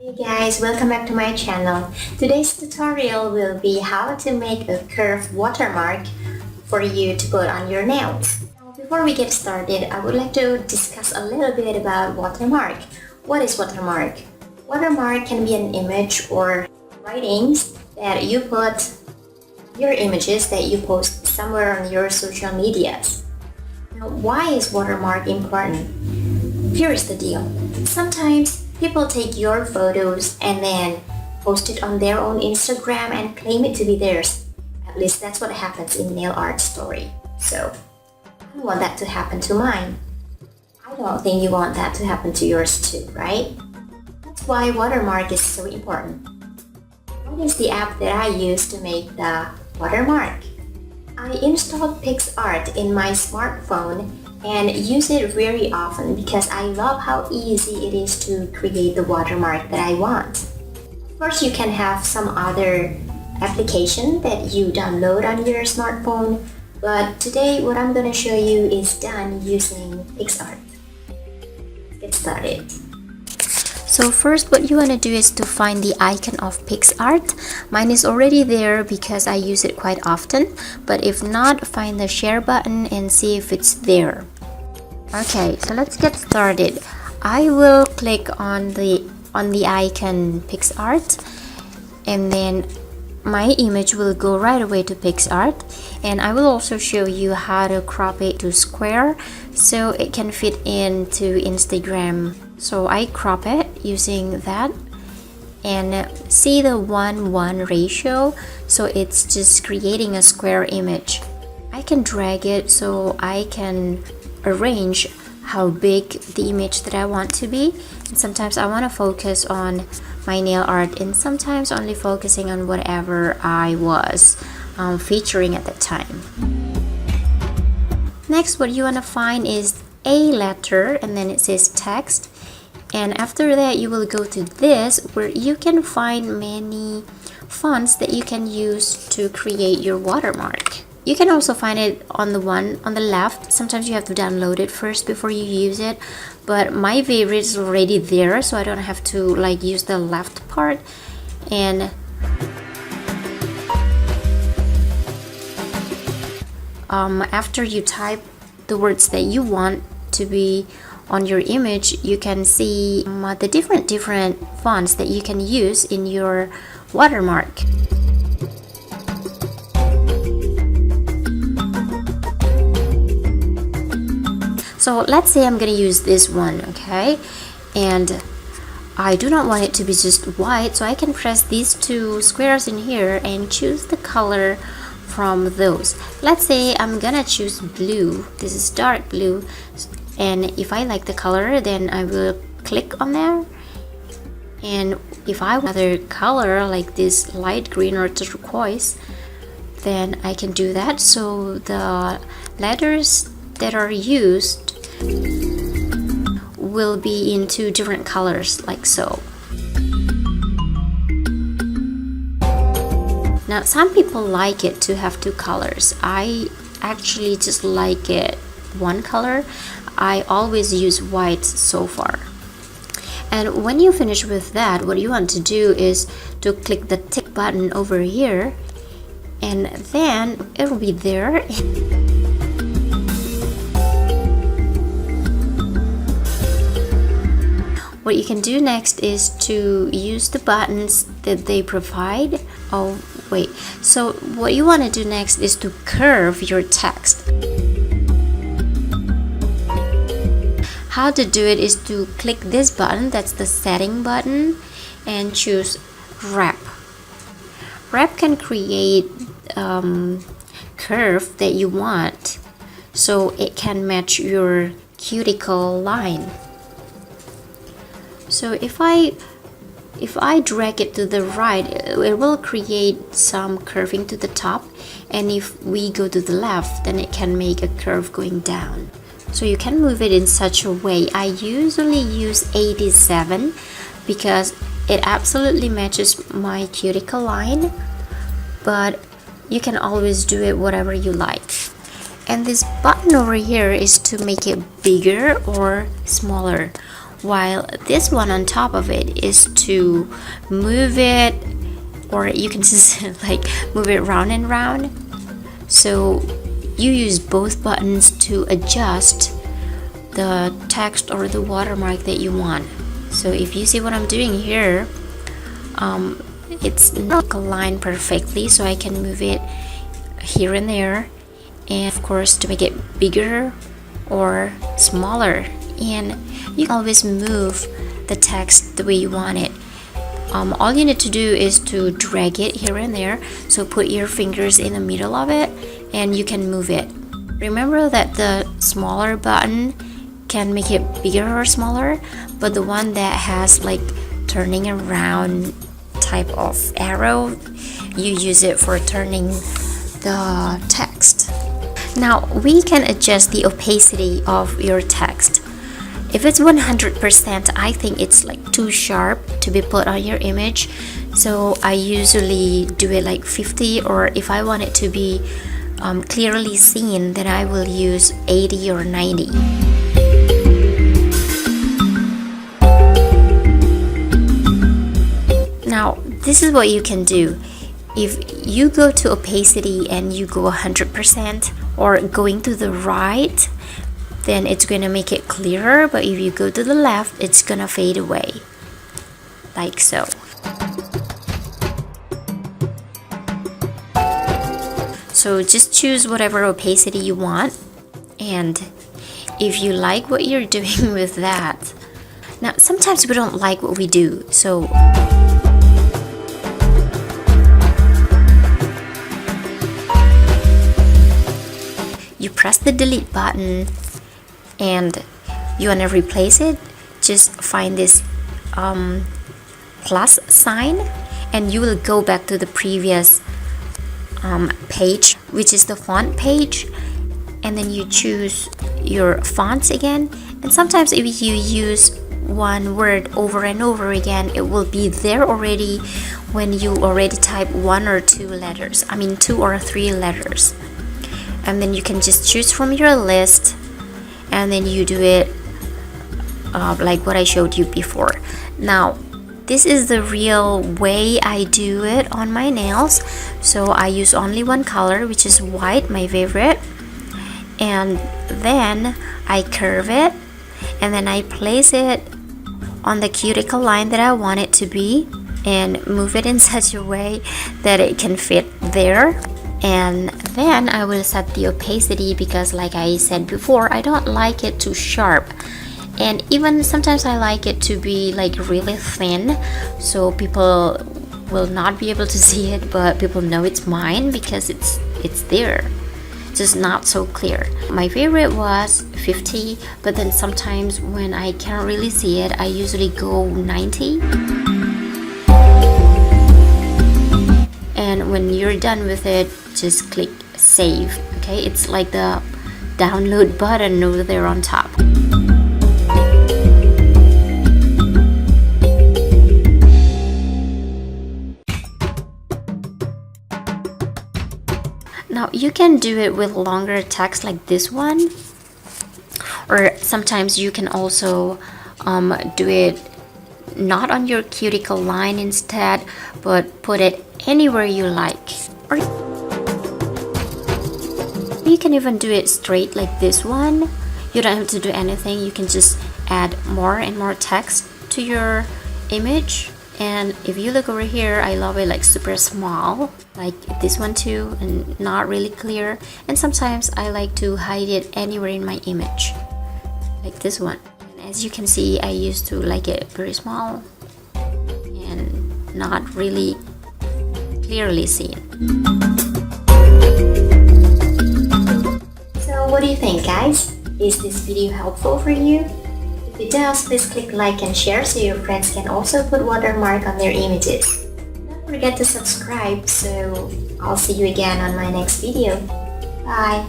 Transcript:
Hey guys, welcome back to my channel. Today's tutorial will be how to make a curved watermark for you to put on your nails. Now, before we get started, I would like to discuss a little bit about watermark. What is watermark? Watermark can be an image or writings that you put, your images that you post somewhere on your social medias. Now, why is watermark important? Here's the deal. Sometimes people take your photos and then post it on their own Instagram and claim it to be theirs. At least that's what happens in nail art story. So I don't want that to happen to mine. I don't think you want that to happen to yours too, right? That's why watermark is so important. What is the app that I use to make the watermark? I installed PicsArt in my smartphone and use it very often because I love how easy it is to create the watermark that I want. Of course, you can have some other application that you download on your smartphone, but today what I'm going to show you is done using PicsArt. Let's get started. So first, what you want to do is to find the icon of PicsArt. Mine is already there because I use it quite often, but if not, find the share button and see if it's there. Okay, so let's get started. I will click on the icon PicsArt, and then my image will go right away to PicsArt, and I will also show you how to crop it to square so it can fit into Instagram. So I crop it using that, and see the 1:1 ratio, so it's just creating a square image. I can drag it so I can arrange how big the image that I want to be, and sometimes I want to focus on my nail art and sometimes only focusing on whatever I was featuring at that time. Next, what you want to find is a letter, and then it says text, and after that you will go to this where you can find many fonts that you can use to create your watermark. You can also find it on the one on the left. Sometimes you have to download it first before you use it, but my favorite is already there, so I don't have to like use the left part. And after you type the words that you want to be on your image, you can see the different fonts that you can use in your watermark. So let's say I'm gonna use this one, okay? And I do not want it to be just white, so I can press these two squares in here and choose the color from those. Let's say I'm gonna choose blue. This is dark blue, and if I like the color, then I will click on there. And if I want another color like this light green or turquoise, then I can do that. So the letters that are used will be in two different colors, like so. Now, some people like it to have two colors. I actually just like it one color. I always use white so far. And when you finish with that, what you want to do is to click the tick button over here, and then it will be there. What you can do next is to use the buttons that they provide. Oh wait, so what you want to do next is to curve your text. How to do it is to click this button, that's the setting button, and choose wrap. Wrap can create curve that you want, so it can match your cuticle line. So if I drag it to the right, it will create some curving to the top, and if we go to the left, then it can make a curve going down. So you can move it in such a way. I usually use 87 because it absolutely matches my cuticle line, but you can always do it whatever you like. And this button over here is to make it bigger or smaller. while this one on top of it is to move it, or you can just like move it round and round. So you use both buttons to adjust the text or the watermark that you want. So if you see what I'm doing here, it's not aligned perfectly, so I can move it here and there, and of course to make it bigger or smaller. And you can always move the text the way you want it. All you need to do is to drag it here and there, so put your fingers in the middle of it and you can move it. Remember that the smaller button can make it bigger or smaller, but the one that has like turning around type of arrow, you use it for turning the text. Now we can adjust the opacity of your text. If it's 100%, I think it's like too sharp to be put on your image, so I usually do it like 50, or if I want it to be clearly seen, then I will use 80 or 90. Now this is what you can do. If you go to opacity and you go 100% or going to the right, then it's going to make it clearer, but if you go to the left, it's going to fade away, like so. So just choose whatever opacity you want, and if you like what you're doing with that. Now sometimes we don't like what we do, so you press the delete button and you want to replace it. Just find this plus sign and you will go back to the previous page, which is the font page, and then you choose your fonts again. And sometimes if you use one word over and over again, it will be there already when you already type 1 or 2 letters, I mean 2 or 3 letters. And then you can just choose from your list, and then you do it like what I showed you before. Now this is the real way I do it on my nails. So I use only one color, which is white, my favorite, and then I curve it, and then I place it on the cuticle line that I want it to be, and move it in such a way that it can fit there. And then I will set the opacity, because like I said before, I don't like it too sharp, and even sometimes I like it to be like really thin, so people will not be able to see it, but people know it's mine because it's there, just not so clear. My favorite was 50, but then sometimes when I can't really see it, I usually go 90. And when you're done with it, just click save. Okay, it's like the download button over there on top. Now you can do it with longer text like this one, or sometimes you can also do it not on your cuticle line instead, but put it anywhere you like. Or you can even do it straight like this one. You don't have to do anything. You can just add more and more text to your image. And if you look over here, I love it like super small, like this one too, and not really clear. And sometimes I like to hide it anywhere in my image, like this one. And as you can see, I used to like it very small and not really clearly seen. So what do you think, guys? Is this video helpful for you? If it does, please click like and share so your friends can also put watermark on their images. Don't forget to subscribe, so I'll see you again on my next video. Bye!